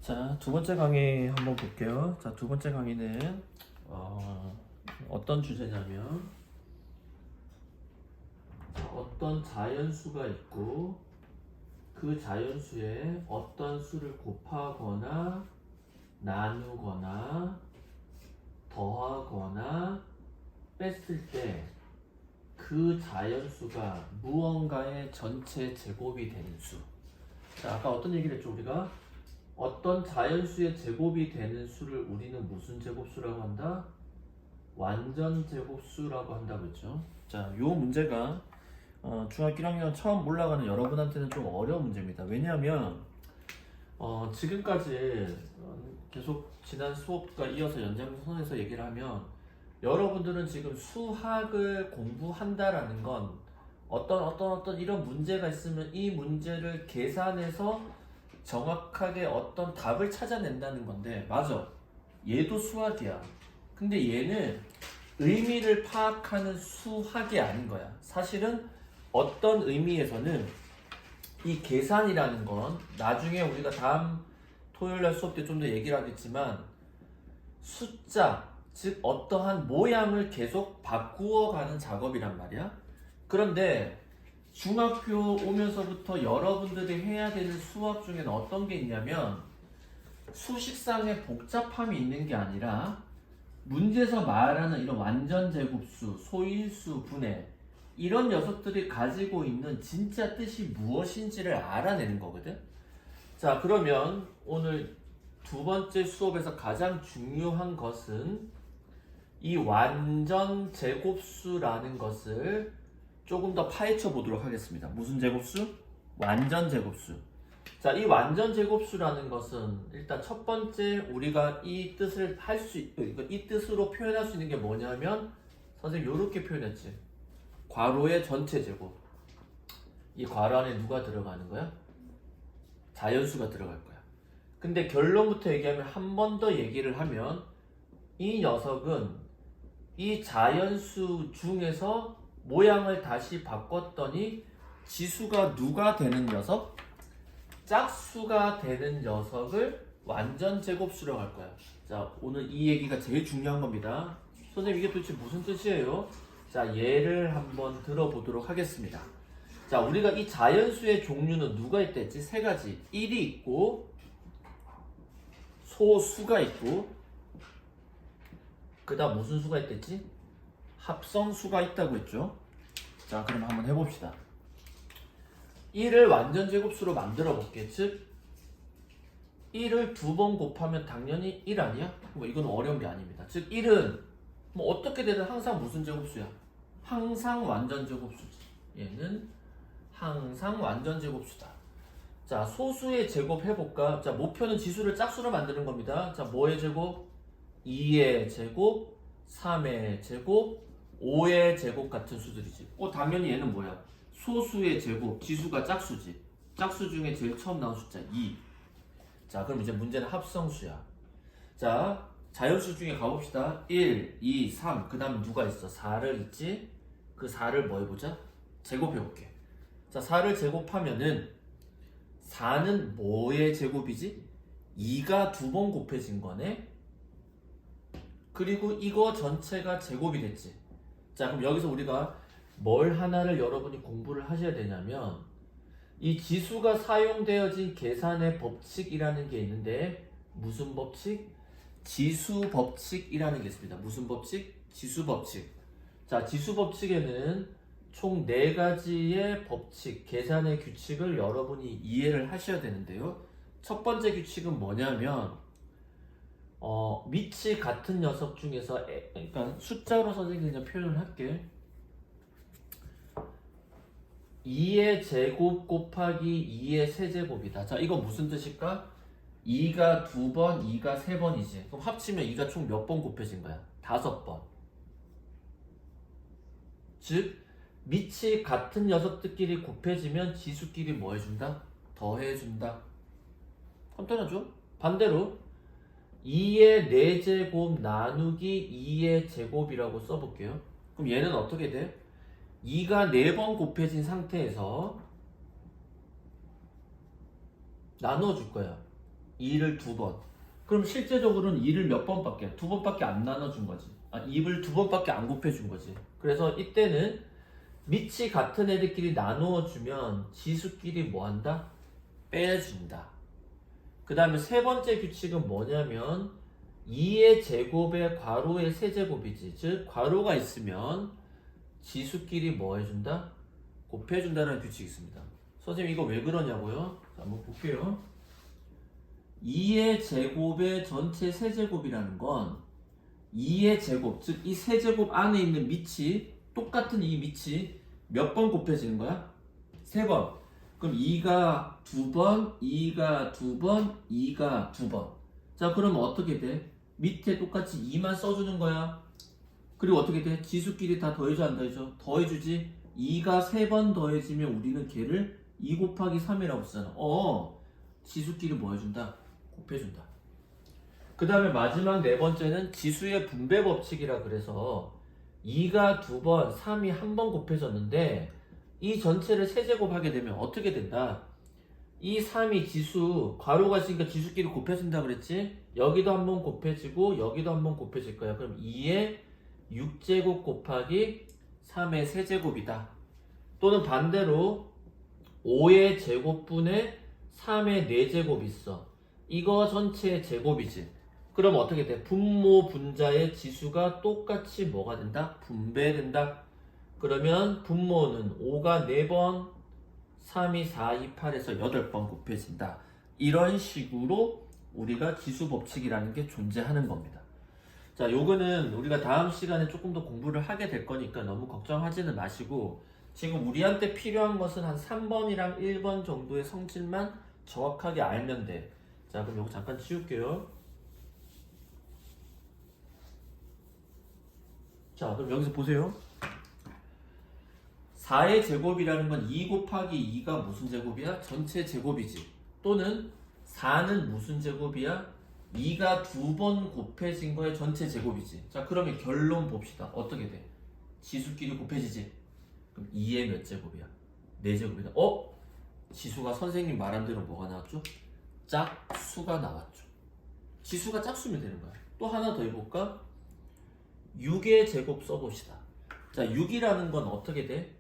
자, 두 번째 강의 한번 볼게요. 자, 두 번째 강의는 어떤 주제냐면 어떤 자연수가 있고 그 자연수에 어떤 수를 곱하거나 나누거나 더하거나 뺐을 때 그 자연수가 무언가의 전체 제곱이 되는 수. 자, 아까 어떤 얘기를 했죠? 우리가 어떤 자연수의 제곱이 되는 수를 우리는 무슨 제곱수라고 한다? 완전 제곱수라고 한다고 했죠. 자, 요 문제가 중학교 1학년 처음 올라가는 여러분한테는 좀 어려운 문제입니다. 왜냐하면 지금까지 계속 지난 수업과 이어서 연장선에서 얘기를 하면 여러분들은 지금 수학을 공부한다라는 건 어떤 이런 문제가 있으면 이 문제를 계산해서 정확하게 어떤 답을 찾아낸다는 건데, 맞아, 얘도 수학이야. 근데 얘는 의미를 파악하는 수학이 아닌 거야. 사실은 어떤 의미에서는 이 계산이라는 건 나중에 우리가 다음 토요일날 수업 때 좀 더 얘기를 하겠지만 숫자, 즉 어떠한 모양을 계속 바꾸어가는 작업이란 말이야. 그런데 중학교 오면서부터 여러분들이 해야 되는 수학 중에는 어떤 게 있냐면 수식상의 복잡함이 있는 게 아니라 문제에서 말하는 이런 완전 제곱수, 소인수, 분해 이런 녀석들이 가지고 있는 진짜 뜻이 무엇인지를 알아내는 거거든. 자, 그러면 오늘 두 번째 수업에서 가장 중요한 것은 이 완전 제곱수라는 것을 조금 더 파헤쳐 보도록 하겠습니다. 무슨 제곱수? 완전 제곱수. 자, 이 완전 제곱수라는 것은 일단 첫 번째 우리가 이 뜻을 이 뜻으로 표현할 수 있는 게 뭐냐면 선생님 이렇게 표현했지. 괄호의 전체 제곱. 이 괄호 안에 누가 들어가는 거야? 자연수가 들어갈 거야. 근데 결론부터 얘기하면 한 번 더 얘기를 하면 이 녀석은 이 자연수 중에서 모양을 다시 바꿨더니 지수가 누가 되는 녀석? 짝수가 되는 녀석을 완전 제곱수라고 할 거야. 자, 오늘 이 얘기가 제일 중요한 겁니다. 선생님 이게 도대체 무슨 뜻이에요? 자, 예를 한번 들어보도록 하겠습니다. 자, 우리가 이 자연수의 종류는 누가 있댔지? 세 가지. 1이 있고 소수가 있고 그 다음 무슨 수가 있댔지? 합성수가 있다고 했죠. 자, 그럼 한번 해봅시다. 1을 완전 제곱수로 만들어 볼게. 즉 1을 두 번 곱하면 당연히 1 아니야? 뭐 이건 어려운 게 아닙니다. 즉 1은 뭐 어떻게 되든 항상 무슨 제곱수야? 항상 완전 제곱수지. 얘는 항상 완전 제곱수다. 자, 소수의 제곱 해볼까? 자, 목표는 지수를 짝수로 만드는 겁니다. 자, 뭐의 제곱? 2의 제곱, 3의 제곱, 5의 제곱 같은 수들이지. 당연히 얘는 뭐야? 소수의 제곱, 지수가 짝수지. 짝수 중에 제일 처음 나온 숫자 2. 자, 그럼 이제 문제는 합성수야. 자, 자연수 중에 가봅시다. 1, 2, 3. 그 다음 누가 있어? 4를 있지? 그 4를 뭐 해보자? 제곱해볼게. 자, 4를 제곱하면은 4는 뭐의 제곱이지? 2가 두 번 곱해진 거네? 그리고 이거 전체가 제곱이 됐지. 자, 그럼 여기서 우리가 뭘 하나를 여러분이 공부를 하셔야 되냐면 이 지수가 사용되어진 계산의 법칙이라는 게 있는데 무슨 법칙? 지수 법칙이라는 게 있습니다. 무슨 법칙? 지수 법칙. 자, 지수 법칙에는 총 4가지의 법칙, 계산의 규칙을 여러분이 이해를 하셔야 되는데요. 첫 번째 규칙은 뭐냐면 밑이 같은 녀석 중에서 그러니까 숫자로 선생님이 그냥 표현을 할게. 2의 제곱 곱하기 2의 세제곱이다. 자, 이거 무슨 뜻일까? 2가 2번, 2가 3번이지. 그럼 합치면 2가 총 몇 번 곱해진 거야? 5번. 즉 밑이 같은 녀석들끼리 곱해지면 지수끼리 뭐 해준다? 더해준다. 간단하죠? 반대로 2의 4제곱 나누기 2의 제곱이라고 써볼게요. 그럼 얘는 어떻게 돼? 2가 4번 곱해진 상태에서 나누어 줄 거야. 2를 2번. 그럼 실제적으로는 2를 몇 번밖에? 2번밖에 안 나눠준 거지. 2를 2번밖에 안 곱해준 거지. 그래서 이때는 밑이 같은 애들끼리 나누어주면 지수끼리 뭐 한다? 빼준다. 그 다음에 세 번째 규칙은 뭐냐면 2의 제곱에 괄호의 세제곱이지. 즉 괄호가 있으면 지수끼리 뭐 해준다? 곱해준다는 규칙이 있습니다. 선생님 이거 왜 그러냐고요? 자, 한번 볼게요. 2의 제곱의 전체 세제곱이라는 건 2의 제곱, 즉 이 세제곱 안에 있는 밑이 똑같은 이 밑이 몇 번 곱해지는 거야? 3번. 그럼 2가 2번, 2가 2번, 2가 2번. 자, 그러면 어떻게 돼? 밑에 똑같이 2만 써주는 거야. 그리고 어떻게 돼? 지수끼리 다 더해줘, 안 더해줘? 더해주지? 2가 3번 더해지면 우리는 걔를 2 곱하기 3이라고 쓰잖아. 지수끼리 뭐 해준다? 곱해준다. 그 다음에 마지막 네 번째는 지수의 분배 법칙이라 그래서 2가 2번, 3이 1번 곱해졌는데 이 전체를 세제곱하게 되면 어떻게 된다? 이 3이 지수, 괄호가 있으니까 지수끼리 곱해진다 그랬지? 여기도 한번 곱해지고 여기도 한번 곱해질 거야. 그럼 2의 6제곱 곱하기 3의 세제곱이다. 또는 반대로 5의 제곱분의 3의 4제곱이 있어. 이거 전체의 제곱이지. 그럼 어떻게 돼? 분모 분자의 지수가 똑같이 뭐가 된다? 분배된다. 그러면 분모는 5가 4번, 3이 4, 2, 8에서 8번 곱해진다. 이런 식으로 우리가 지수 법칙이라는 게 존재하는 겁니다. 자, 요거는 우리가 다음 시간에 조금 더 공부를 하게 될 거니까 너무 걱정하지는 마시고 지금 우리한테 필요한 것은 한 3번이랑 1번 정도의 성질만 정확하게 알면 돼. 자, 그럼 요거 잠깐 치울게요. 자, 그럼 여기서 보세요. 4의 제곱이라는 건 2 곱하기 2가 무슨 제곱이야? 전체 제곱이지. 또는 4는 무슨 제곱이야? 2가 2번 곱해진 거의 전체 제곱이지. 자, 그러면 결론 봅시다. 어떻게 돼? 지수끼리 곱해지지? 그럼 2의 몇 제곱이야? 4제곱이다. 지수가 선생님 말한 대로 뭐가 나왔죠? 짝수가 나왔죠. 지수가 짝수면 되는 거야. 또 하나 더 해볼까? 6의 제곱 써봅시다. 자, 6이라는 건 어떻게 돼?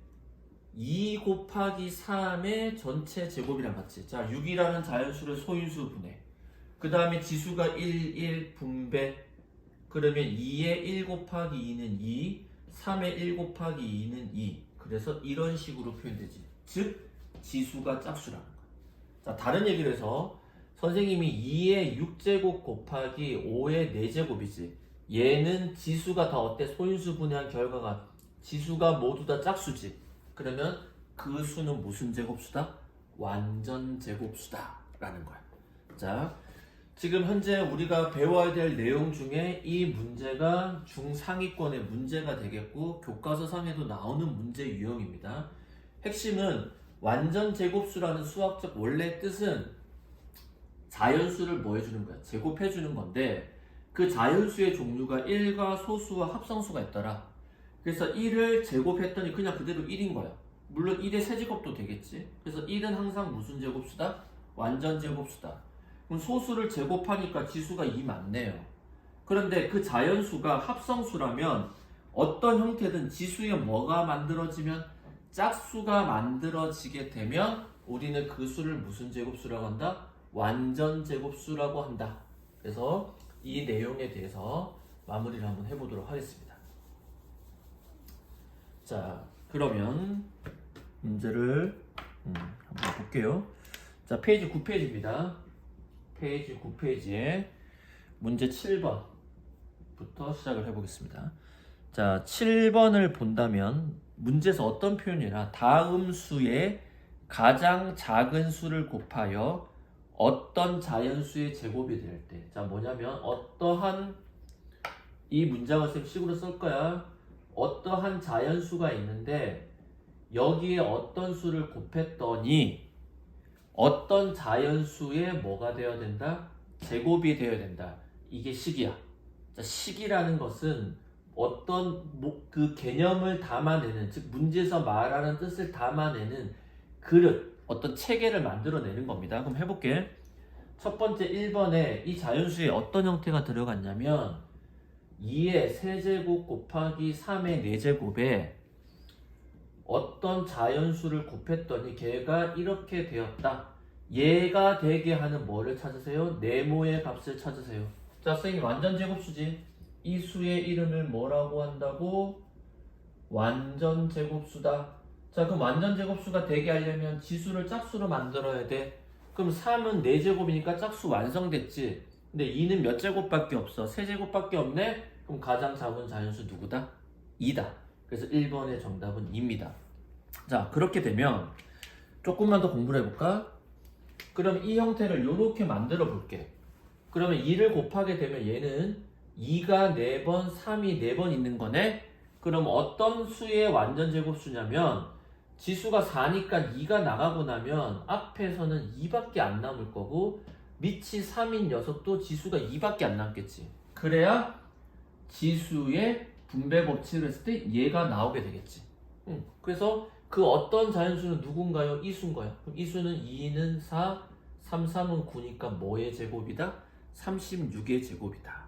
2 곱하기 3의 전체 제곱이랑 같이. 자, 6이라는 자연수를 소인수 분해. 그 다음에 지수가 1, 1 분배. 그러면 2의 1 곱하기 2는 2, 3의 1 곱하기 2는 2. 그래서 이런 식으로 표현되지. 즉, 지수가 짝수라는 거야. 자, 다른 얘기를 해서 선생님이 2의 6제곱 곱하기 5의 4제곱이지. 얘는 지수가 다 어때? 소인수 분해한 결과가 지수가 모두 다 짝수지. 그러면 그 수는 무슨 제곱수다? 완전 제곱수다 라는 거야. 자, 지금 현재 우리가 배워야 될 내용 중에 이 문제가 중상위권의 문제가 되겠고 교과서상에도 나오는 문제 유형입니다. 핵심은 완전 제곱수라는 수학적 원래 뜻은 자연수를 뭐 해주는 거야? 제곱해주는 건데 그 자연수의 종류가 1과 소수와 합성수가 있더라. 그래서 1을 제곱했더니 그냥 그대로 1인 거야. 물론 1의 세제곱도 되겠지. 그래서 1은 항상 무슨 제곱수다? 완전 제곱수다. 그럼 소수를 제곱하니까 지수가 2 맞네요. 그런데 그 자연수가 합성수라면 어떤 형태든 지수에 뭐가 만들어지면 짝수가 만들어지게 되면 우리는 그 수를 무슨 제곱수라고 한다? 완전 제곱수라고 한다. 그래서 이 내용에 대해서 마무리를 한번 해보도록 하겠습니다. 자, 그러면 문제를 한번 볼게요. 자, 페이지 9페이지입니다. 페이지 9페이지에 문제 7번부터 시작을 해보겠습니다. 자, 7번을 본다면 문제에서 어떤 표현이라 다음 수의 가장 작은 수를 곱하여 어떤 자연수의 제곱이 될 때, 자, 뭐냐면 어떠한 이 문장을 식으로 쓸 거야. 어떠한 자연수가 있는데 여기에 어떤 수를 곱했더니 어떤 자연수의 뭐가 되어야 된다? 제곱이 되어야 된다. 이게 식이야. 자, 식이라는 것은 어떤 그 개념을 담아내는, 즉 문제에서 말하는 뜻을 담아내는 그릇, 어떤 체계를 만들어내는 겁니다. 그럼 해볼게. 첫 번째 1번에 이 자연수에 어떤 형태가 들어갔냐면 2의 세제곱 곱하기 3의 4제곱에 어떤 자연수를 곱했더니 걔가 이렇게 되었다. 얘가 되게 하는 뭐를 찾으세요? 네모의 값을 찾으세요. 자, 선생님 완전 제곱수지. 이 수의 이름을 뭐라고 한다고? 완전 제곱수다. 자, 그럼 완전 제곱수가 되게 하려면 지수를 짝수로 만들어야 돼. 그럼 3은 4제곱이니까 짝수 완성됐지. 근데 2는 몇 제곱밖에 없어? 3제곱밖에 없네? 그럼 가장 작은 자연수 누구다? 2다. 그래서 1번의 정답은 2입니다. 자, 그렇게 되면 조금만 더 공부를 해볼까? 그럼 이 형태를 이렇게 만들어 볼게. 그러면 2를 곱하게 되면 얘는 2가 4번, 3이 4번 있는 거네? 그럼 어떤 수의 완전 제곱수냐면 지수가 4니까 2가 나가고 나면 앞에서는 2밖에 안 남을 거고 밑이 3인 녀석도 지수가 2밖에 안 남겠지. 그래야 지수의 분배 법칙을 했을 때 얘가 나오게 되겠지. 그래서 그 어떤 자연수는 누군가요? 이 수인 거야. 그럼 이 수는 2는 4, 3, 3은 9니까 뭐의 제곱이다? 36의 제곱이다.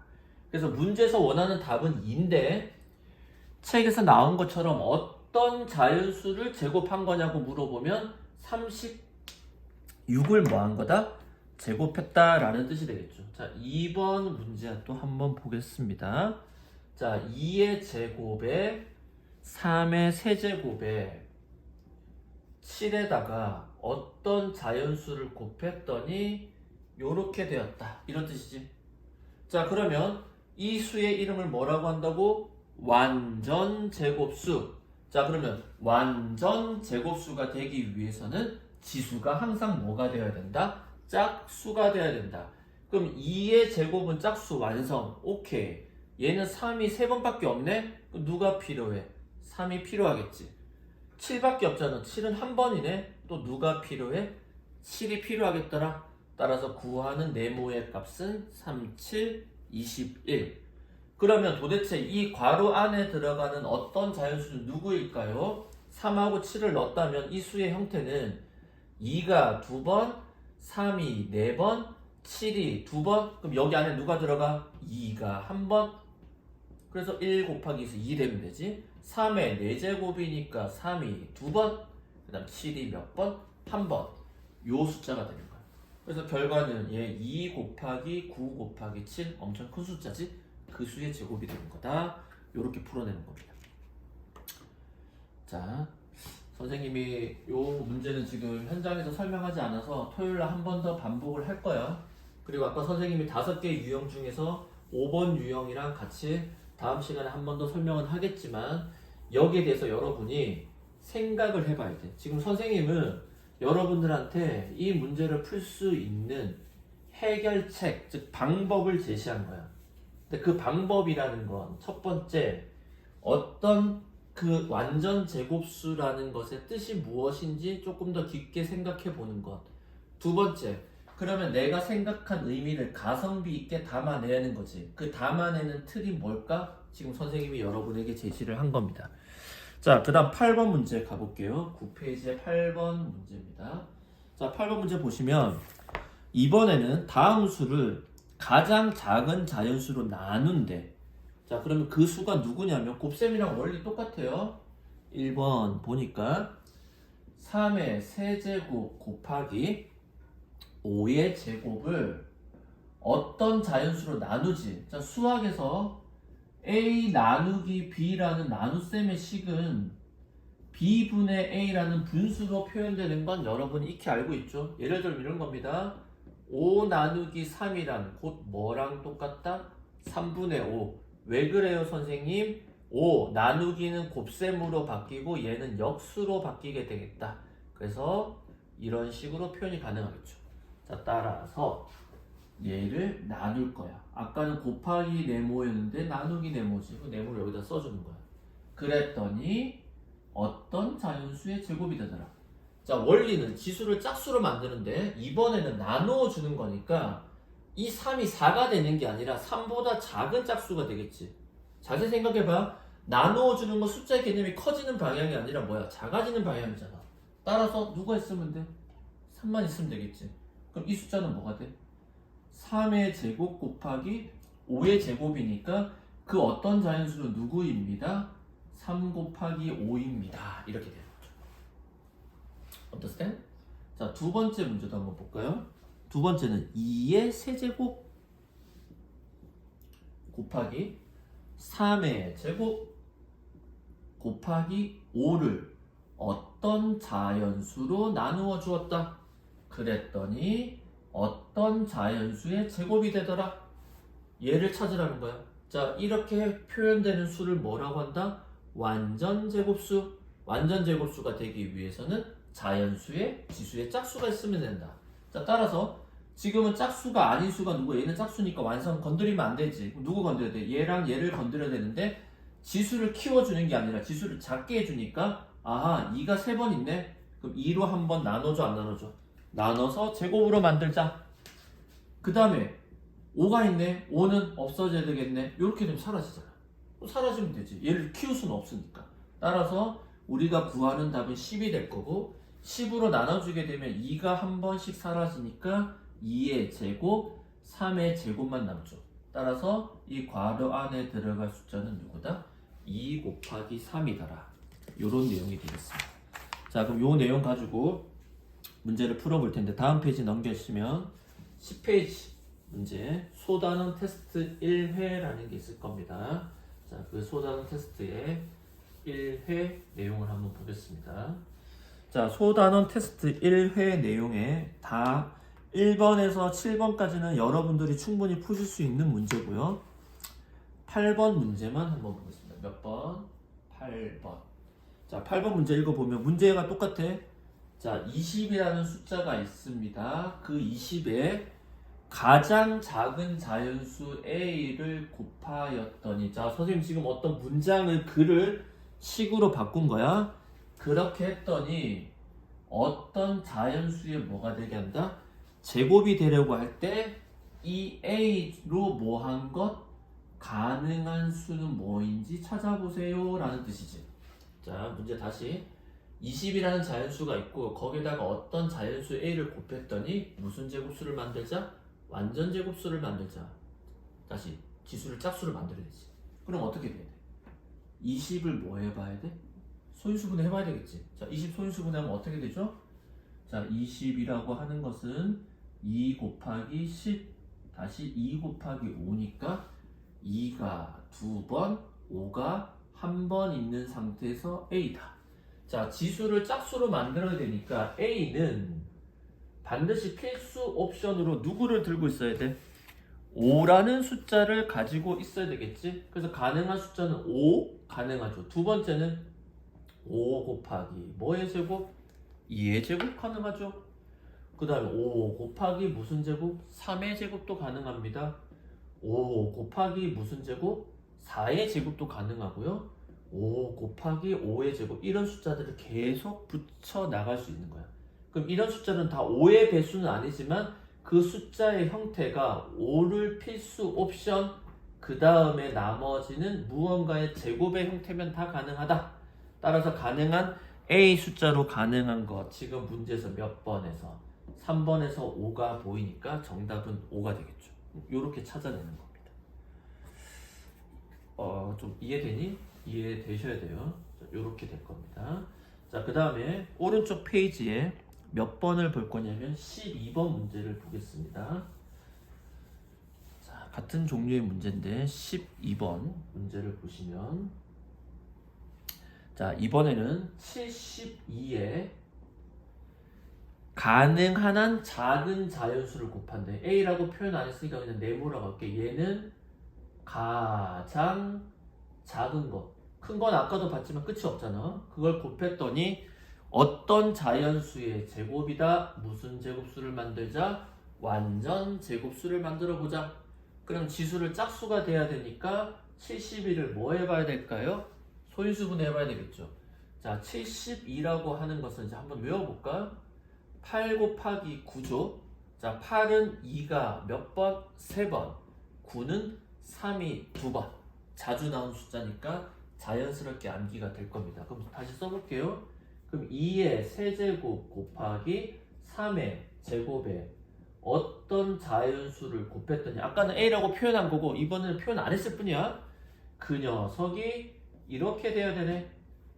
그래서 문제에서 원하는 답은 2인데 책에서 나온 것처럼 어떤 자연수를 제곱한 거냐고 물어보면 36을 뭐 한 거다? 제곱했다 라는 뜻이 되겠죠. 자, 2번 문제 또 한번 보겠습니다. 자, 2의 제곱에 3의 세제곱에 7에다가 어떤 자연수를 곱했더니 요렇게 되었다. 이런 뜻이지. 자, 그러면 이 수의 이름을 뭐라고 한다고? 완전 제곱수. 자, 그러면 완전 제곱수가 되기 위해서는 지수가 항상 뭐가 되어야 된다? 짝수가 되어야 된다. 그럼 2의 제곱은 짝수 완성. 오케이. 얘는 3이 3번밖에 없네? 그럼 누가 필요해? 3이 필요하겠지. 7밖에 없잖아. 7은 한 번이네. 또 누가 필요해? 7이 필요하겠더라. 따라서 구하는 네모의 값은 3, 7, 21. 그러면 도대체 이 괄호 안에 들어가는 어떤 자연수는 누구일까요? 3하고 7을 넣었다면 이 수의 형태는 2가 2번, 3이 4번, 7이 2번. 그럼 여기 안에 누가 들어가? 2가 1번. 그래서 1 곱하기 2 되면 되지. 3의 4제곱이니까 3이 2번. 그 다음 7이 몇 번? 1번. 요 숫자가 되는 거야. 그래서 결과는 얘 2 곱하기 9 곱하기 7. 엄청 큰 숫자지. 그 수의 제곱이 되는 거다. 요렇게 풀어내는 겁니다. 자, 선생님이 요 문제는 지금 현장에서 설명하지 않아서 토요일날 한 번 더 반복을 할 거야. 그리고 아까 선생님이 5개 유형 중에서 5번 유형이랑 같이 다음 시간에 한 번 더 설명은 하겠지만 여기에 대해서 여러분이 생각을 해봐야 돼. 지금 선생님은 여러분들한테 이 문제를 풀 수 있는 해결책, 즉 방법을 제시한 거야. 근데 그 방법이라는 건 첫 번째 어떤 그 완전 제곱수라는 것의 뜻이 무엇인지 조금 더 깊게 생각해 보는 것. 두 번째, 그러면 내가 생각한 의미를 가성비 있게 담아내는 거지. 그 담아내는 틀이 뭘까? 지금 선생님이 여러분에게 제시를 한 겁니다. 자, 그 다음 8번 문제 가볼게요. 9페이지의 8번 문제입니다. 자, 8번 문제 보시면 이번에는 다음 수를 가장 작은 자연수로 나눈대. 자, 그러면 그 수가 누구냐면 곱셈이랑 원리 똑같아요. 1번 보니까 3의 세제곱 곱하기 5의 제곱을 어떤 자연수로 나누지. 자, 수학에서 A 나누기 B라는 나눗셈의 식은 B분의 A라는 분수로 표현되는 건 여러분이 익히 알고 있죠. 예를 들면 이런 겁니다. 5 나누기 3이란 곧 뭐랑 똑같다? 3분의 5. 왜 그래요, 선생님? 5 나누기는 곱셈으로 바뀌고 얘는 역수로 바뀌게 되겠다. 그래서 이런 식으로 표현이 가능하겠죠. 자, 따라서 얘를 나눌 거야. 아까는 곱하기 네모였는데 나누기 네모지. 그 네모를 여기다 써주는 거야. 그랬더니 어떤 자연수의 제곱이 되더라. 자, 원리는 지수를 짝수로 만드는데 이번에는 나누어 주는 거니까 이 3이 4가 되는 게 아니라 3보다 작은 짝수가 되겠지. 자세히 생각해봐. 나누어 주는 건 숫자 개념이 커지는 방향이 아니라 뭐야? 작아지는 방향이잖아. 따라서 누가 있으면 돼? 3만 있으면 되겠지. 그럼 이 숫자는 뭐가 돼? 3의 제곱 곱하기 5의 제곱이니까 그 어떤 자연수는 누구입니다? 3 곱하기 5입니다. 이렇게 되는 거죠. Understand? 자, 두 번째 문제도 한번 볼까요? 두 번째는 2의 세제곱 곱하기 3의 제곱 곱하기 5를 어떤 자연수로 나누어 주었다. 그랬더니 어떤 자연수의 제곱이 되더라. 얘를 찾으라는 거야. 자, 이렇게 표현되는 수를 뭐라고 한다? 완전 제곱수. 완전 제곱수가 되기 위해서는 자연수의 지수의 짝수가 있으면 된다. 자, 따라서 지금은 짝수가 아닌 수가 누구? 얘는 짝수니까 완성 건드리면 안 되지. 그럼 누구 건드려야 돼? 얘랑 얘를 건드려야 되는데 지수를 키워주는 게 아니라 지수를 작게 해주니까 아하, 2가 3번 있네. 그럼 2로 한번 나눠줘, 안 나눠줘? 나눠서 제곱으로 만들자. 그 다음에 5가 있네. 5는 없어져야 되겠네. 이렇게 되면 사라지잖아. 사라지면 되지. 얘를 키울 수는 없으니까. 따라서 우리가 구하는 답은 10이 될 거고 10으로 나눠주게 되면 2가 한 번씩 사라지니까 2의 제곱, 3의 제곱만 남죠. 따라서 이 괄호 안에 들어갈 숫자는 누구다? 2 곱하기 3이더라. 이런 내용이 되겠습니다. 자, 그럼 이 내용 가지고 문제를 풀어볼 텐데 다음 페이지 넘겨주시면 10페이지 문제 소단원 테스트 1회라는 게 있을 겁니다. 자, 그 소단원 테스트의 1회 내용을 한번 보겠습니다. 자, 소단원 테스트 1회 내용에 다 1번에서 7번까지는 여러분들이 충분히 푸실 수 있는 문제고요. 8번 문제만 한번 보겠습니다. 몇 번? 8번. 자, 8번 문제 읽어보면 문제가 똑같아. 자, 20이라는 숫자가 있습니다. 그 20에 가장 작은 자연수 a를 곱하였더니, 자, 선생님 지금 어떤 문장을 글을 식으로 바꾼 거야. 그렇게 했더니 어떤 자연수의 뭐가 되게 한다? 제곱이 되려고 할 때 이 a로 뭐 한 것? 가능한 수는 뭐인지 찾아보세요 라는 뜻이지. 자, 문제 다시 20이라는 자연수가 있고 거기다가 어떤 자연수 a를 곱했더니 무슨 제곱수를 만들자? 완전 제곱수를 만들자. 다시 지수를 짝수를 만들어야지. 그럼 어떻게 돼야 돼? 20을 뭐 해봐야 돼? 소인수분해 해봐야 되겠지. 자, 20 소인수분해하면 어떻게 되죠? 자, 20이라고 하는 것은 2 곱하기 10 다시 2 곱하기 5니까 2가 2번, 5가 1번 있는 상태에서 A다. 자, 지수를 짝수로 만들어야 되니까 A는 반드시 필수 옵션으로 누구를 들고 있어야 돼? 5라는 숫자를 가지고 있어야 되겠지? 그래서 가능한 숫자는 5, 가능하죠. 두 번째는 5 곱하기 뭐의 제곱? 2의 제곱 가능하죠. 그 다음에 5 곱하기 무슨 제곱? 3의 제곱도 가능합니다. 5 곱하기 무슨 제곱? 4의 제곱도 가능하고요. 5 곱하기 5의 제곱, 이런 숫자들을 계속 붙여 나갈 수 있는 거야. 그럼 이런 숫자는 다 5의 배수는 아니지만 그 숫자의 형태가 5를 필수 옵션, 그 다음에 나머지는 무언가의 제곱의 형태면 다 가능하다. 따라서 가능한 A 숫자로 가능한 것, 지금 문제에서 몇 번에서 3번에서 5가 보이니까 정답은 5가 되겠죠. 이렇게 찾아내는 겁니다. 좀 이해되니? 이해되셔야 돼요. 이렇게 될 겁니다. 자, 그 다음에 오른쪽 페이지에 몇 번을 볼 거냐면 12번 문제를 보겠습니다. 자, 같은 종류의 문제인데 12번 문제를 보시면, 자, 이번에는 72에 가능한 한 작은 자연수를 곱한대. A라고 표현 안 했으니까 그냥 네모라고 할게. 얘는 가장 작은 거. 큰 건 아까도 봤지만 끝이 없잖아. 그걸 곱했더니 어떤 자연수의 제곱이다. 무슨 제곱수를 만들자? 완전 제곱수를 만들어 보자. 그럼 지수를 짝수가 돼야 되니까 72를 뭐 해봐야 될까요? 소인수분해 해봐야 되겠죠. 자, 72라고 하는 것은 이제 한번 외워볼까? 8 곱하기 9죠. 자, 8은 2가 몇 번? 3번. 9는 3이 2번. 자주 나온 숫자니까 자연스럽게 암기가 될 겁니다. 그럼 다시 써볼게요. 그럼 2의 세제곱 곱하기 3의 제곱에 어떤 자연수를 곱했더니 아까는 A라고 표현한 거고 이번에는 표현 안 했을 뿐이야. 그 녀석이 이렇게 돼야 되네.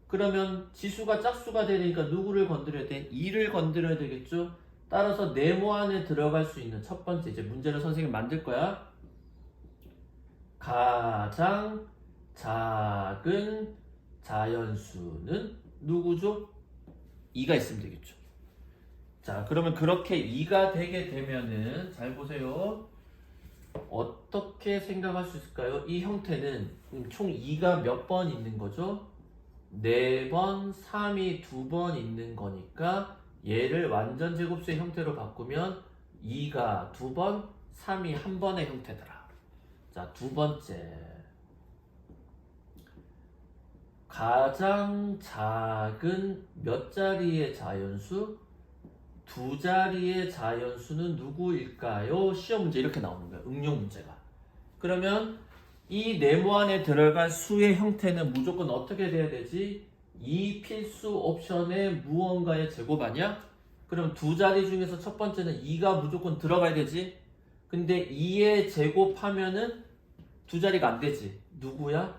그러면 지수가 짝수가 되니까 누구를 건드려야 돼? 2를 건드려야 되겠죠? 따라서 네모 안에 들어갈 수 있는 첫 번째 이제 문제를 선생님이 만들 거야. 가장 작은 자연수는 누구죠? 2가 있으면 되겠죠. 자, 그러면 그렇게 2가 되게 되면은 잘 보세요. 어떻게 생각할 수 있을까요? 이 형태는 총 2가 몇 번 있는 거죠? 4번, 3이 2번 있는 거니까 얘를 완전 제곱수의 형태로 바꾸면 2가 2번, 3이 1번의 형태더라. 자, 두 번째. 가장 작은 몇 자리의 자연수? 2자리의 자연수는 누구일까요? 시험 문제 이렇게 나오는 거예요. 응용 문제가. 그러면 이 네모 안에 들어갈 수의 형태는 무조건 어떻게 돼야 되지? 이 필수 옵션의 무언가의 제곱 아니야? 그럼 2자리 중에서 첫 번째는 2가 무조건 들어가야 되지? 근데 2의 제곱하면은 2자리가 안 되지. 누구야?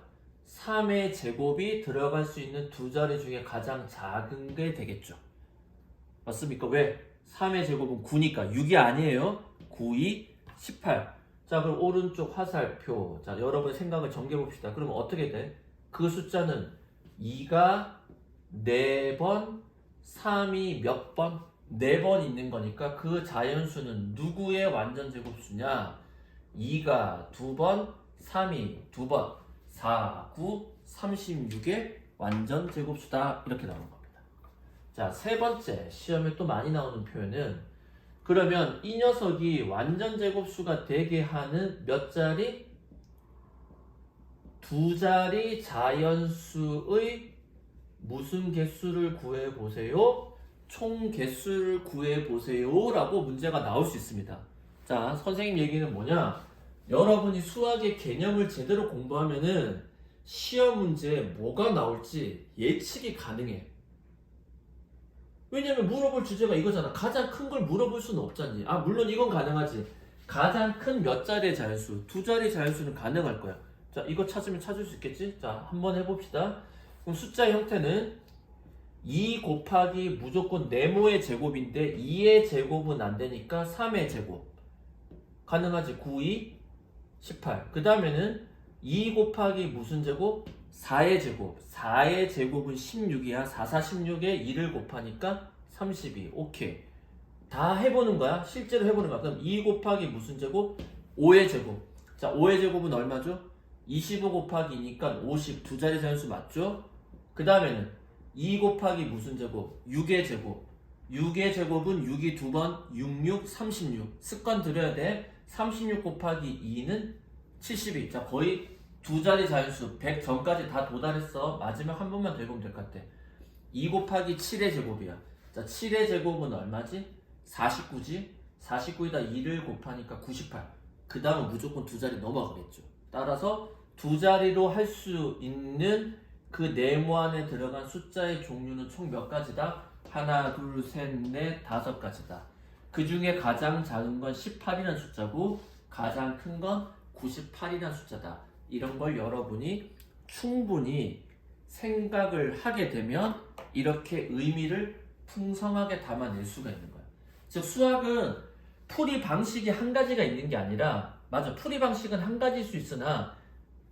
3의 제곱이 들어갈 수 있는 2자리 중에 가장 작은 게 되겠죠. 맞습니까? 왜? 3의 제곱은 9니까 6이 아니에요. 9, 2, 18. 자, 그럼 오른쪽 화살표. 자, 여러분의 생각을 정리해 봅시다. 그러면 어떻게 돼? 그 숫자는 2가 4번, 3이 몇 번? 4번 있는 거니까 그 자연수는 누구의 완전 제곱수냐? 2가 2번, 3이 2번, 4, 9, 36의 완전 제곱수다. 이렇게 나오는 겁니다. 자, 세 번째 시험에 또 많이 나오는 표현은 그러면 이 녀석이 완전 제곱수가 되게 하는 몇 자리? 2자리 자연수의 무슨 개수를 구해보세요? 총 개수를 구해보세요 라고 문제가 나올 수 있습니다. 자, 선생님 얘기는 뭐냐? 여러분이 수학의 개념을 제대로 공부하면은 시험 문제에 뭐가 나올지 예측이 가능해. 왜냐면 물어볼 주제가 이거잖아. 가장 큰 걸 물어볼 수는 없잖니. 아, 물론 이건 가능하지. 가장 큰 몇 자리의 자연수, 2자리 자연수는 가능할 거야. 자, 이거 찾으면 찾을 수 있겠지? 자, 한번 해봅시다. 그럼 숫자 형태는 2 곱하기 무조건 네모의 제곱인데 2의 제곱은 안 되니까 3의 제곱. 가능하지? 9, 2, 18. 그 다음에는 2 곱하기 무슨 제곱? 4의 제곱. 4의 제곱은 16이야. 4, 4, 16에 2를 곱하니까 32. 오케이. 다 해보는 거야. 실제로 해보는 거야. 그럼 2 곱하기 무슨 제곱? 5의 제곱. 자, 5의 제곱은 얼마죠? 25 곱하기 2니까 50. 2자리 자연수 맞죠? 그 다음에는 2 곱하기 무슨 제곱? 6의 제곱. 6의 제곱은 6이 2번, 66, 36. 습관 들여야 돼. 36 곱하기 2는 72. 자, 거의 2자리 자연수 100 전까지 다 도달했어. 마지막 한 번만 더 해보면 될 것 같아. 2 곱하기 7의 제곱이야. 자, 7의 제곱은 얼마지? 49지? 49에다 2를 곱하니까 98. 그 다음은 무조건 2자리 넘어가겠죠. 따라서 2자리로 할 수 있는 그 네모 안에 들어간 숫자의 종류는 총 몇 가지다? 하나, 둘, 셋, 넷, 5가지다. 그 중에 가장 작은 건 18이라는 숫자고 가장 큰 건 98이라는 숫자다. 이런 걸 여러분이 충분히 생각을 하게 되면 이렇게 의미를 풍성하게 담아낼 수가 있는 거야. 즉 수학은 풀이 방식이 한 가지가 있는 게 아니라 맞아, 풀이 방식은 한 가지일 수 있으나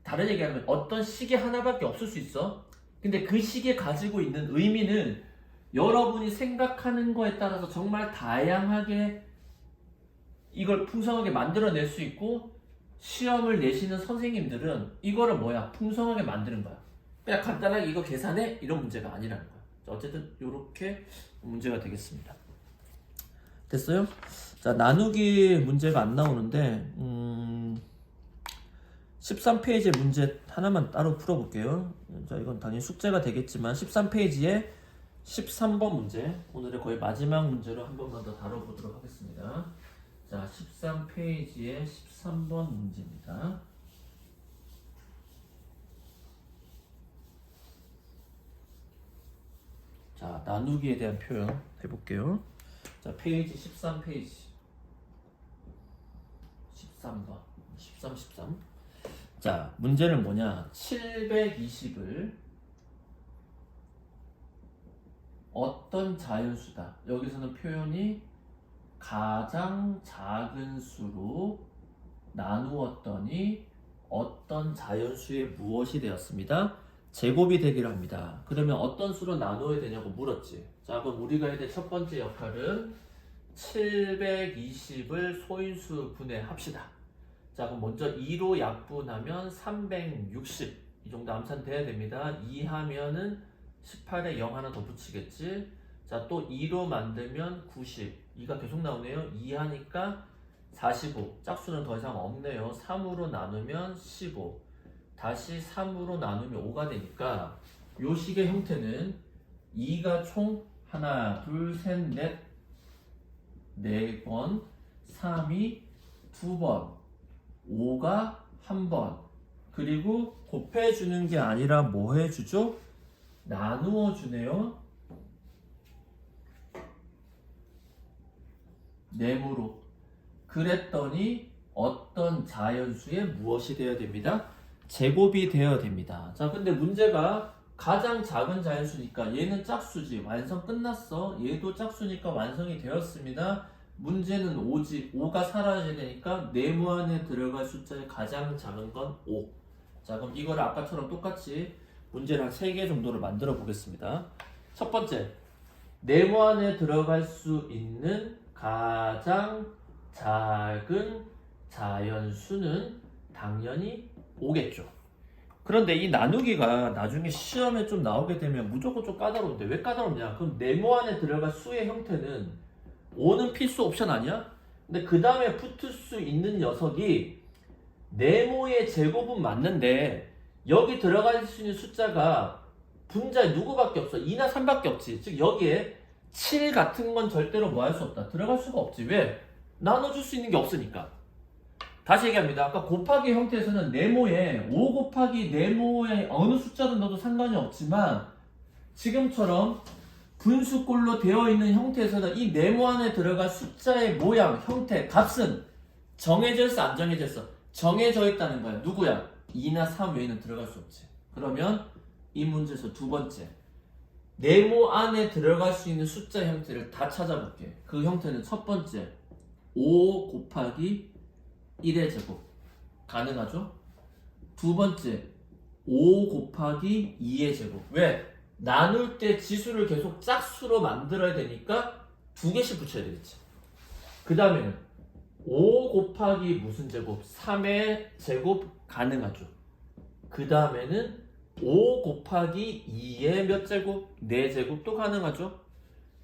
다른 얘기하면 어떤 식이 하나밖에 없을 수 있어. 근데 그 식이 가지고 있는 의미는 여러분이 생각하는 거에 따라서 정말 다양하게 이걸 풍성하게 만들어낼 수 있고 시험을 내시는 선생님들은 이거를 뭐야? 풍성하게 만드는 거야. 그냥 간단하게 이거 계산해? 이런 문제가 아니라는 거야. 자, 어쨌든 이렇게 문제가 되겠습니다. 됐어요? 자, 나누기 문제가 안 나오는데 13페이지의 문제 하나만 따로 풀어볼게요. 자, 이건 당연히 숙제가 되겠지만 13페이지에 13번 문제, 오늘의 거의 마지막 문제로 한 번만 더 다뤄보도록 하겠습니다. 자, 13페이지의 13번 문제입니다. 자, 나누기에 대한 표현 해볼게요. 자, 페이지 13페이지. 13번 13. 자, 문제는 뭐냐? 720을 어떤 자연수다. 여기서는 표현이 가장 작은 수로 나누었더니 어떤 자연수의 무엇이 되었습니다. 제곱이 되기로 합니다. 그러면 어떤 수로 나누어야 되냐고 물었지. 자, 그럼 우리가 해야 될 첫 번째 역할은 720을 소인수 분해합시다. 자, 그럼 먼저 2로 약분하면 360. 이 정도 암산돼야 됩니다. 2 하면은 18에 0 하나 더 붙이겠지. 자, 또 2로 만들면 90. 2가 계속 나오네요. 2 하니까 45. 짝수는 더 이상 없네요. 3으로 나누면 15. 다시 3으로 나누면 5가 되니까 요 식의 형태는 2가 총 하나, 둘, 셋, 넷, 4번, 3이 2번, 5가 1번, 그리고 곱해주는 게 아니라 뭐 해주죠? 나누어 주네요. 네모로. 그랬더니 어떤 자연수의 무엇이 되어야 됩니다? 제곱이 되어야 됩니다. 자, 근데 문제가 가장 작은 자연수니까 얘는 짝수지. 완성 끝났어. 얘도 짝수니까 완성이 되었습니다. 문제는 5지. 5가 사라져야 되니까 네모 안에 들어갈 숫자의 가장 작은 건 5. 자, 그럼 이걸 아까처럼 똑같이 문제를 한 3개 정도를 만들어 보겠습니다. 첫 번째, 네모 안에 들어갈 수 있는 가장 작은 자연수는 당연히 5겠죠. 그런데 이 나누기가 나중에 시험에 좀 나오게 되면 무조건 좀 까다로운데 왜 까다롭냐? 그럼 네모 안에 들어갈 수의 형태는 5는 필수 옵션 아니야? 근데 그 다음에 붙을 수 있는 녀석이 네모의 제곱은 맞는데 여기 들어갈 수 있는 숫자가 분자에 누구밖에 없어? 2나 3밖에 없지. 즉 여기에 7 같은 건 절대로 뭐 할 수 없다. 들어갈 수가 없지. 왜? 나눠줄 수 있는 게 없으니까. 다시 얘기합니다. 아까 곱하기 형태에서는 네모에 5 곱하기 네모에 어느 숫자를 넣어도 상관이 없지만 지금처럼 분수꼴로 되어 있는 형태에서는 이 네모 안에 들어갈 숫자의 모양, 형태, 값은 정해져 있어, 안 정해져 있어? 정해져 있다는 거야. 누구야? 2나 3 외에는 들어갈 수 없지. 그러면 이 문제에서 두 번째, 네모 안에 들어갈 수 있는 숫자 형태를 다 찾아볼게. 그 형태는 첫 번째 5 곱하기 1의 제곱 가능하죠? 두 번째 5 곱하기 2의 제곱. 왜? 나눌 때 지수를 계속 짝수로 만들어야 되니까 두 개씩 붙여야 되겠지. 그 다음에는 5 곱하기 무슨 제곱? 3의 제곱 가능하죠. 그 다음에는 5 곱하기 2의 몇 제곱? 4제곱도 가능하죠.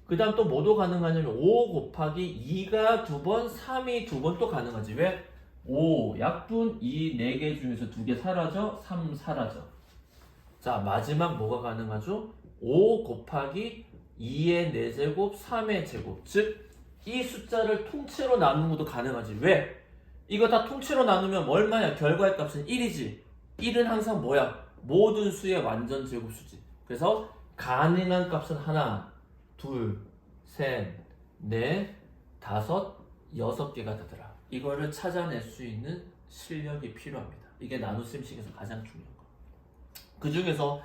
그 다음 또 뭐도 가능하냐면 5 곱하기 2가 2번, 3이 2번 또 가능하지. 왜? 5 약분 2 4개 중에서 2개 사라져, 3 사라져. 자, 마지막 뭐가 가능하죠? 5 곱하기 2의 4제곱, 3의 제곱. 즉, 이 숫자를 통째로 나누는 것도 가능하지. 왜? 이거 다 통째로 나누면 얼마야? 결과의 값은 1이지. 1은 항상 뭐야? 모든 수의 완전 제곱수지. 그래서 가능한 값은 하나, 둘, 셋, 넷, 다섯, 6개가 되더라. 이거를 찾아낼 수 있는 실력이 필요합니다. 이게 나눗셈식에서 가장 중요한 거. 그 중에서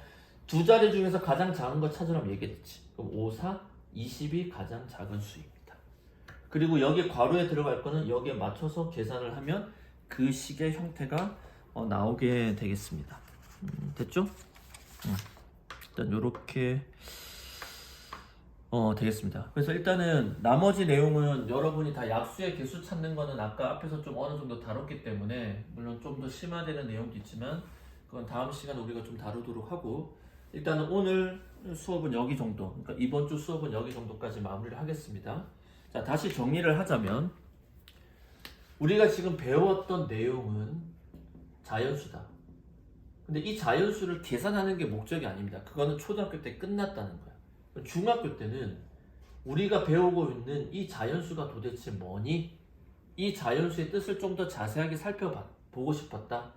두 자리 중에서 가장 작은 거 찾으라면 얘기했지. 그럼 5, 4, 20이 가장 작은 수입니다. 그리고 여기 괄호에 들어갈 거는 여기에 맞춰서 계산을 하면 그 식의 형태가 나오게 되겠습니다. 됐죠? 일단 요렇게 되겠습니다. 그래서 일단은 나머지 내용은 여러분이 다 약수의 개수 찾는 거는 아까 앞에서 좀 어느 정도 다뤘기 때문에 물론 좀 더 심화되는 내용도 있지만 그건 다음 시간에 우리가 좀 다루도록 하고 일단은 오늘 수업은 여기 정도, 그러니까 이번 주 수업은 여기 정도까지 마무리를 하겠습니다. 자, 다시 정리를 하자면 우리가 지금 배웠던 내용은 자연수다. 근데 이 자연수를 계산하는 게 목적이 아닙니다. 그거는 초등학교 때 끝났다는 거야. 중학교 때는 우리가 배우고 있는 이 자연수가 도대체 뭐니? 이 자연수의 뜻을 좀 더 자세하게 살펴보고 싶었다.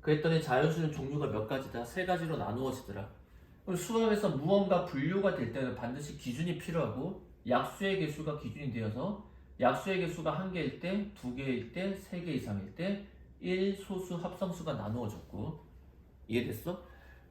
그랬더니 자연수는 종류가 몇 가지다? 3가지로 나누어지더라. 그럼 수학에서 무언가 분류가 될 때는 반드시 기준이 필요하고 약수의 개수가 기준이 되어서 약수의 개수가 1개일 때, 2개일 때, 3개 이상일 때 1소수 합성수가 나누어졌고 이해됐어?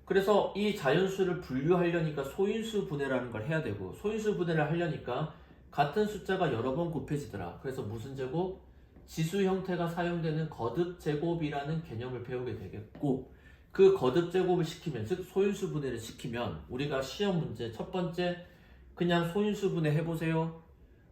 그래서 이 자연수를 분류하려니까 소인수 분해라는 걸 해야 되고 소인수 분해를 하려니까 같은 숫자가 여러 번 곱해지더라. 그래서 무슨 제곱? 지수 형태가 사용되는 거듭 제곱이라는 개념을 배우게 되겠고 그 거듭 제곱을 시키면 즉 소인수 분해를 시키면 우리가 시험 문제 첫 번째 그냥 소인수 분해 해보세요.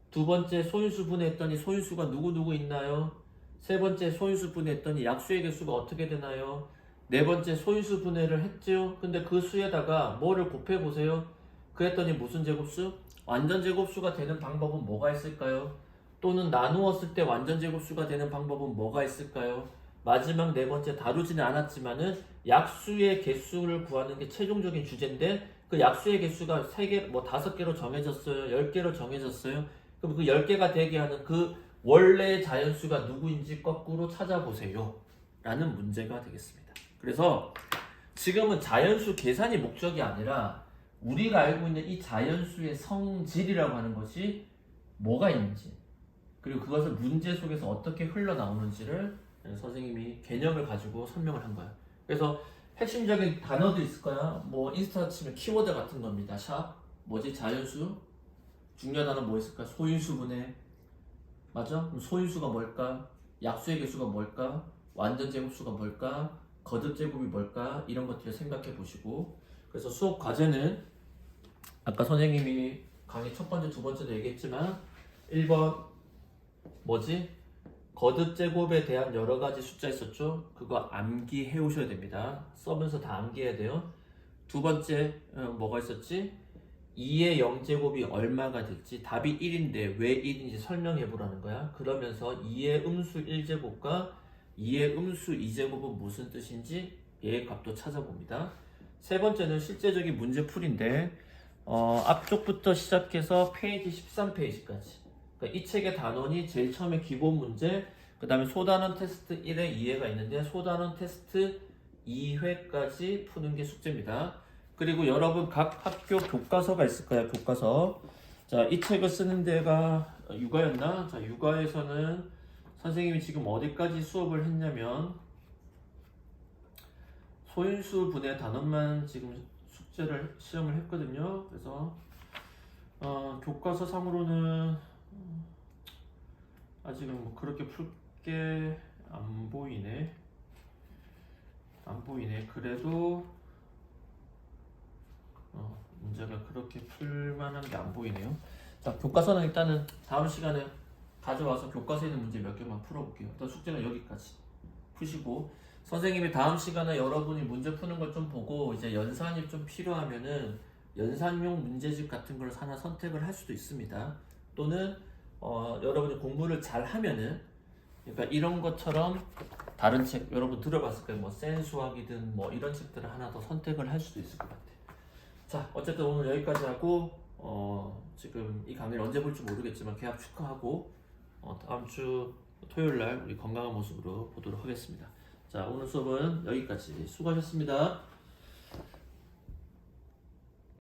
두 번째 소인수 분해했더니 소인수가 누구 있나요? 세 번째 소인수 분해했더니 약수의 개수가 어떻게 되나요? 네 번째 소인수 분해를 했죠. 근데 그 수에다가 뭐를 곱해보세요. 그랬더니 무슨 제곱수? 완전 제곱수가 되는 방법은 뭐가 있을까요? 또는 나누었을 때 완전 제곱수가 되는 방법은 뭐가 있을까요? 마지막 네 번째 다루지는 않았지만은 약수의 개수를 구하는 게 최종적인 주제인데 그 약수의 개수가 3개, 뭐 5개로 정해졌어요? 10개로 정해졌어요? 그럼 그 10개가 되게 하는 그 원래 자연수가 누구인지 거꾸로 찾아보세요. 라는 문제가 되겠습니다. 그래서 지금은 자연수 계산이 목적이 아니라 우리가 알고 있는 이 자연수의 성질이라고 하는 것이 뭐가 있는지 그리고 그것을 문제 속에서 어떻게 흘러나오는지를 선생님이 개념을 가지고 설명을 한 거야. 그래서 핵심적인 단어도 있을 거야. 뭐 인스타 치면 키워드 같은 겁니다. 샵 뭐지? 자연수 중요한 단어 뭐 있을까? 소인수 분해 맞아? 그럼 소인수가 뭘까? 약수의 개수가 뭘까? 완전 제곱수가 뭘까? 거듭 제곱이 뭘까? 이런 것들을 생각해 보시고 그래서 수업 과제는 아까 선생님이 강의 첫 번째, 두 번째도 얘기했지만 1번 뭐지? 거듭 제곱에 대한 여러 가지 숫자 있었죠? 그거 암기해 오셔야 됩니다. 써면서 다 암기해야 돼요. 두 번째 뭐가 있었지? 2의 0제곱이 얼마가 될지 답이 1인데 왜 1인지 설명해 보라는 거야. 그러면서 2의 음수 1제곱과 2의 음수 2제곱은 무슨 뜻인지 얘의 값도 찾아봅니다. 세 번째는 실제적인 문제풀이인데 앞쪽부터 시작해서 페이지 13페이지까지 그러니까 이 책의 단원이 제일 처음에 기본 문제 그 다음에 소단원 테스트 1회 2회가 있는데 소단원 테스트 2회까지 푸는 게 숙제입니다. 그리고 여러분 각 학교 교과서가 있을 거예요. 교과서. 자, 이 책을 쓰는 데가 육아였나? 자, 육아에서는 선생님이 지금 어디까지 수업을 했냐면 소인수 분해 단원만 지금 숙제를 시험을 했거든요. 그래서 교과서 상으로는 아직은 뭐 그렇게 풀게 안 보이네. 그래도 문제가 그렇게 풀만한 게 안 보이네요. 자, 교과서는 일단은 다음 시간에 가져와서 교과서에 있는 문제 몇 개만 풀어볼게요. 일단 숙제는 여기까지 푸시고 선생님이 다음 시간에 여러분이 문제 푸는 걸 좀 보고 이제 연산이 좀 필요하면은 연산용 문제집 같은 걸 하나 선택을 할 수도 있습니다. 또는 여러분이 공부를 잘 하면은 그러니까 이런 것처럼 다른 책 여러분 들어봤을 거예요. 뭐 센수학이든 뭐 이런 책들을 하나 더 선택을 할 수도 있을 것 같아요. 자, 어쨌든 오늘 여기까지 하고 지금 이 강의를 언제 볼지 모르겠지만 개학 축하하고 다음 주 토요일 날 우리 건강한 모습으로 보도록 하겠습니다. 자, 오늘 수업은 여기까지 수고하셨습니다.